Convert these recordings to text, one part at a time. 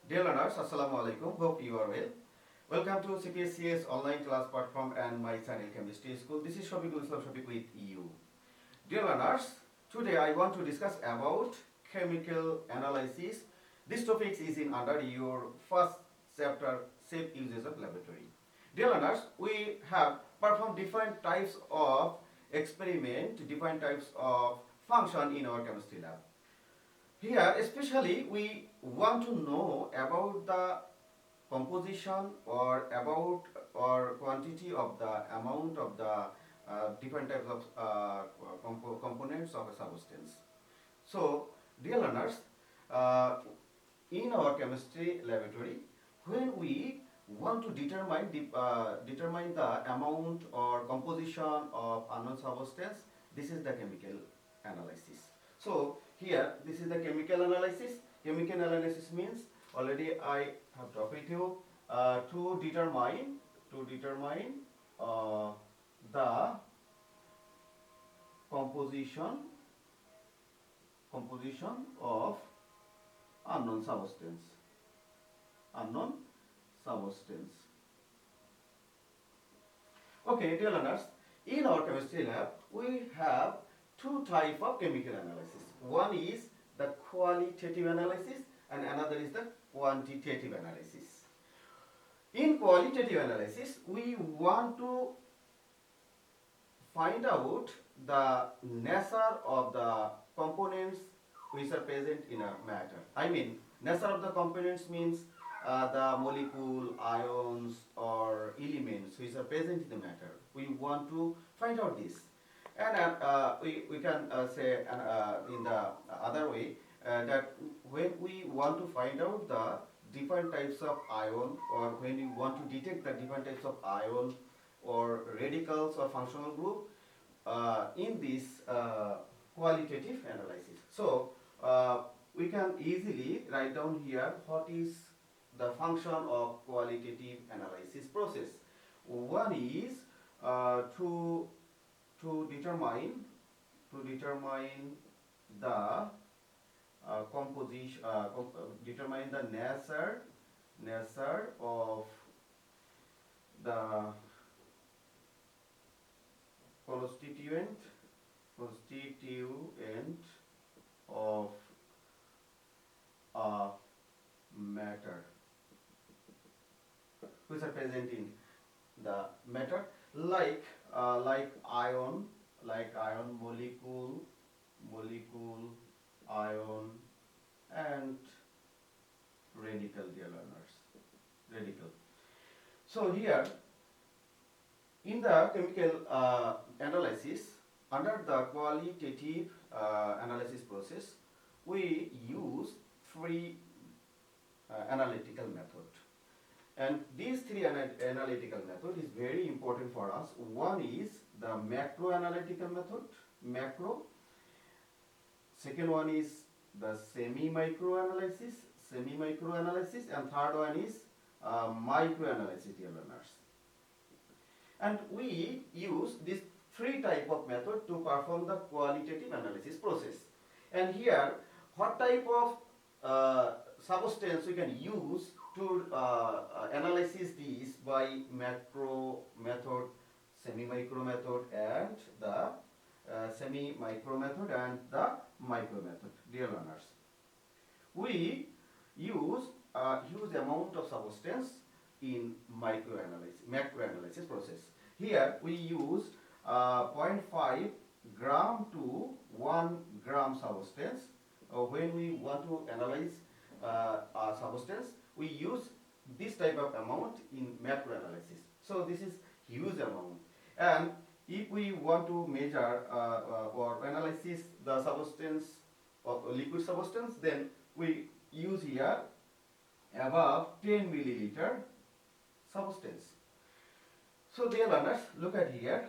Dear learners, Assalamu alaikum. Hope you are well. Welcome to CPSC's online class platform and my channel Chemistry School. This is Shafiqul Islam Shafiq with you. Dear learners, today I want to discuss about chemical analysis. This topic is in under your first chapter, Safe Uses of Laboratory. Dear learners, we have performed different types of experiment, different types of function in our chemistry lab. Here, especially, we want to know about the composition or about or quantity of the amount of the different types of components of a substance. So, dear learners, uh, in our chemistry laboratory, when we want to determine the amount or composition of unknown substance, this is the chemical analysis. So here, this is the chemical analysis. Chemical analysis means already I have talked with you to determine the composition of unknown substance. Unknown substance. Okay, dear learners, in our chemistry lab, we have two types of chemical analysis. One is the qualitative analysis and another is the quantitative analysis. In qualitative analysis, we want to find out the nature of the components which are present in a matter. I mean, nature of the components means the molecule, ions or elements which are present in the matter. We want to find out this. And we can say in the other way that when we want to find out the different types of ion or when we want to detect the different types of ion or radicals or functional group in this qualitative analysis. So we can easily write down here what is the function of qualitative analysis process. One is to determine the composition determine the nature of the constituent of a matter which are present in the matter like ion molecule ion and radical, dear learners, radical. So here in the chemical analysis, under the qualitative analysis process, we use three analytical method. And these three analytical method is very important for us. One is the macro analytical method, macro. Second one is the semi-micro analysis, and third one is micro analysis, dear learners. And we use these three type of method to perform the qualitative analysis process. And here, what type of substance we can use to analysis these by macro method, semi-micro method, and the semi-micro method and the micro method, dear learners. We use a huge amount of substance in macro analysis process. Here we use 0.5 gram to 1 gram substance. When we want to analyze a substance, we use this type of amount in macro analysis. So this is huge amount. And if we want to measure or analysis the substance of liquid substance, then we use here above 10 milliliter substance. So dear learners, look at here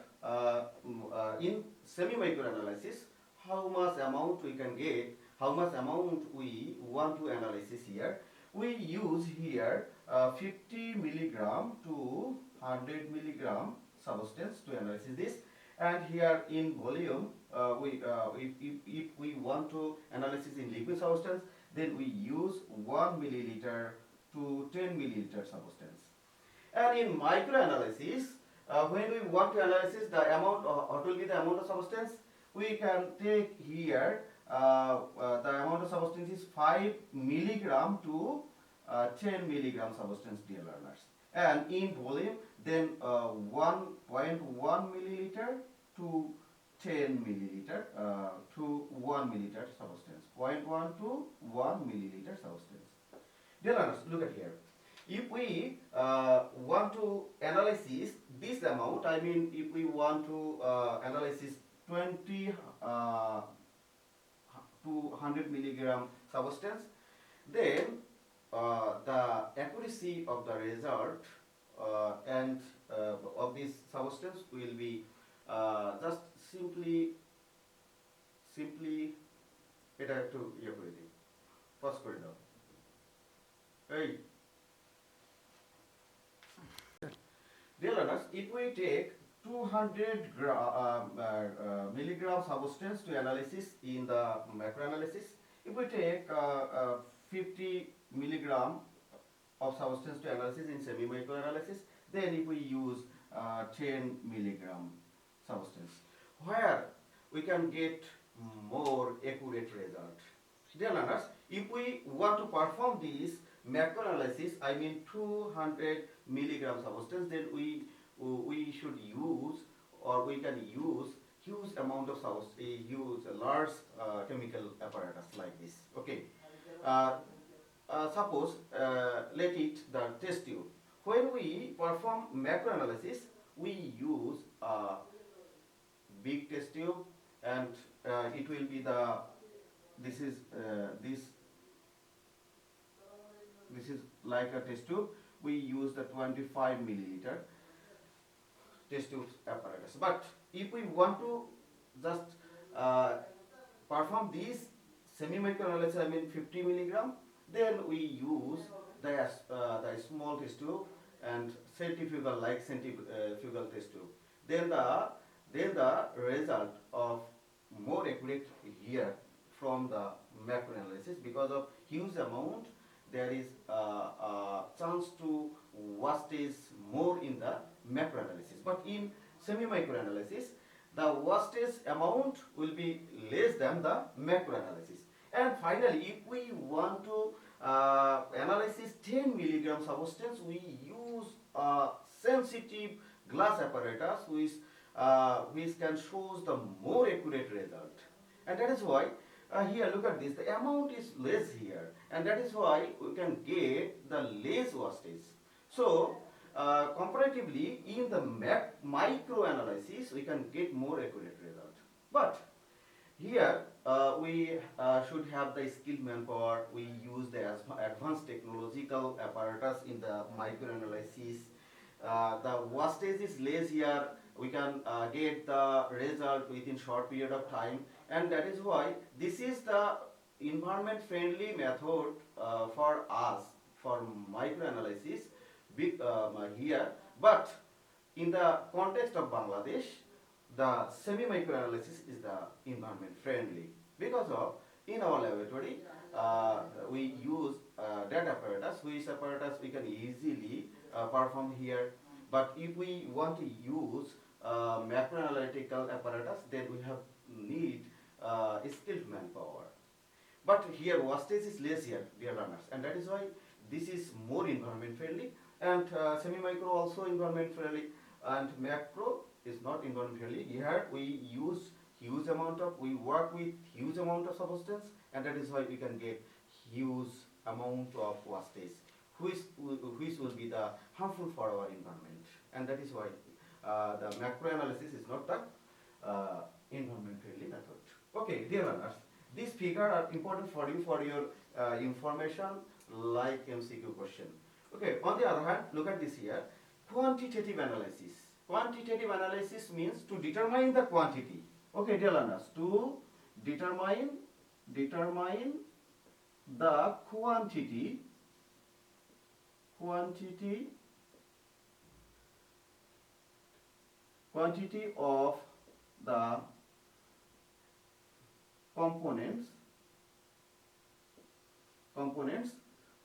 in semi-micro analysis, how much amount we can get, how much amount we want to analysis here. We use here 50 milligram to 100 milligram substance to analysis this, and here in volume if we want to analysis in liquid substance, then we use 1 milliliter to 10 milliliter substance. And in microanalysis, when we want to analyze the amount, what will be the amount of substance, we can take here the amount of substance is 5 milligram to 10 milligram substance, dear learners. And in volume, then 1.1 milliliter to 10 milliliter to 1 milliliter substance. 0.1 to 1 milliliter substance. Dear learners, look at here. If we want to analyze this amount, I mean if we want to analyze 20 to 100 milligram substance, then the accuracy of the result and of this substance will be just simply এটা একটু ইয়ে করে দিই, pause করে দাও। এই dear learners, if we take 200 milligram substance to analysis in the macroanalysis, if we take 50 milligram of substance to analysis in semi-microanalysis, then if we use 10 milligram substance, where we can get more accurate result. Dear learners, if we want to perform this macroanalysis, I mean 200 milligram substance, then we should use, or we can use huge amount of use a large chemical apparatus like this. Okay. Suppose let it the test tube. When we perform macroanalysis, we use a big test tube, and it will be the this is like a test tube. We use the 25 milliliter test tube apparatus. But if we want to just perform this semi-microanalysis, I mean 50 milligram, then we use the small test tube and centrifugal test tube. Then the result of more accurate here from the macroanalysis, because of huge amount there is a chance to wastage more in the macroanalysis. But in semi-microanalysis, the wastage amount will be less than the macroanalysis. And finally, if we want to analyze 10 milligram substance, we use a sensitive glass apparatus which can show the more accurate result. And that is why here look at this, the amount is less here, and that is why we can get the less wastage. So comparatively, in the microanalysis, we can get more accurate result. But here we should have the skilled manpower. We use the advanced technological apparatus in the microanalysis. The wastage is less here. We can get the result within short period of time, and that is why this is the environment friendly method for us for microanalysis here. But in the context of Bangladesh, the semi-microanalysis is the environment friendly, because of in our laboratory we use that apparatus, which apparatus we can easily perform here. But if we want to use macroanalytical apparatus, then we have need skilled manpower. But here wastage is less here, dear learners, and that is why this is more environment friendly, and semi-micro also environment friendly, and macro is not environment friendly. Here we use we work with huge amount of substance, and that is why we can get huge amount of wastage, which will be the harmful for our environment, and that is why the macroanalysis is not the environment friendly method. Okay, dear learners, these figures are important for you for your information, like MCQ question. Okay, on the other hand, look at this here, quantitative analysis. Quantitative analysis means to determine the quantity. Okay, dear learners, to determine the quantity of the components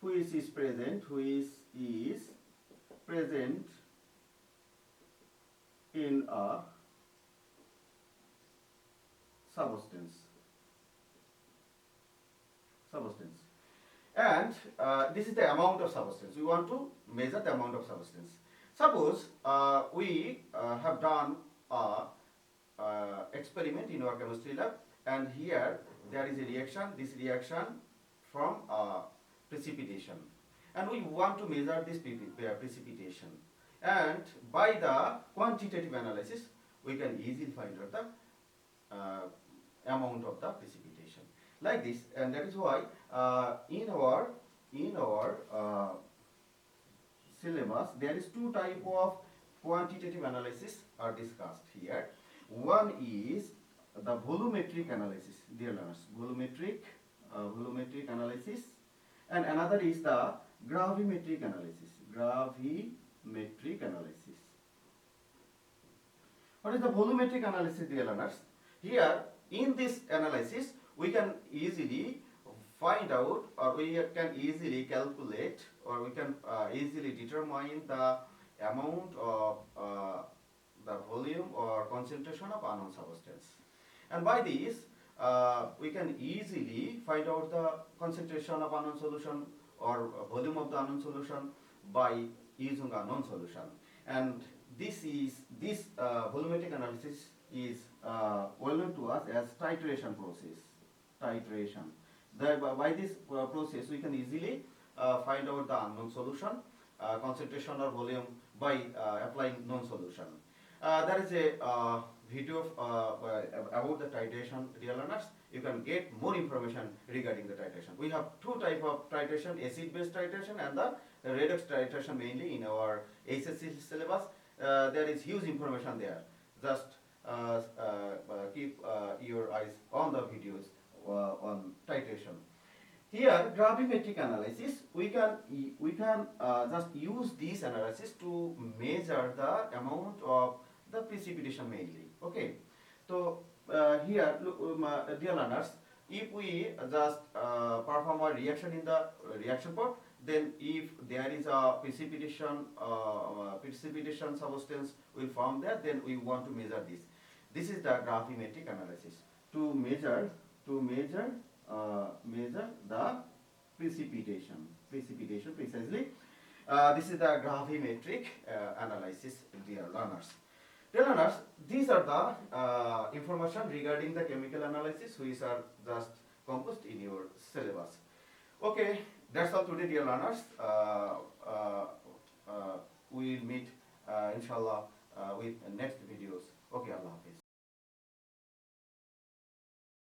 which is present in a substance. And this is the amount of substance. We want to measure the amount of substance. Suppose we have done a experiment in our chemistry lab, and here there is a reaction, this reaction from precipitation, and we want to measure this precipitation, and by the quantitative analysis we can easily find out the amount of the precipitation like this. And that is why in our syllabus there is two type of quantitative analysis are discussed here. One is the volumetric analysis, dear learners, volumetric analysis, and another is the gravimetric analysis. What is the volumetric analysis, dear learners? Here in this analysis we can easily find out, or we can easily calculate, or we can easily determine the amount of the volume or concentration of unknown substance. And by this we can easily find out the concentration of unknown solution or volume of the unknown solution by using a known solution. And this volumetric analysis is well known to us as titration process. By this process we can easily find out the unknown solution, concentration or volume by applying known solution. There is a video about the titration, dear learners. You can get more information regarding the titration. We have two type of titration: acid-base titration and the redox titration, mainly in our HSC syllabus. There is huge information there. Just keep your eyes on the videos on titration. Here, gravimetric analysis, we can just use this analysis to measure the amount of the precipitation mainly. Okay, so here, look, dear learners, if we just perform a reaction in the reaction pot, then if there is a precipitation substance will form there, then we want to measure this. This is the gravimetric analysis to measure the precipitation precisely. This is the gravimetric analysis, dear learners. Dear learners, these are the information regarding the chemical analysis which are just composed in your syllabus. Okay, that's all today, dear learners. We will meet inshallah with next video.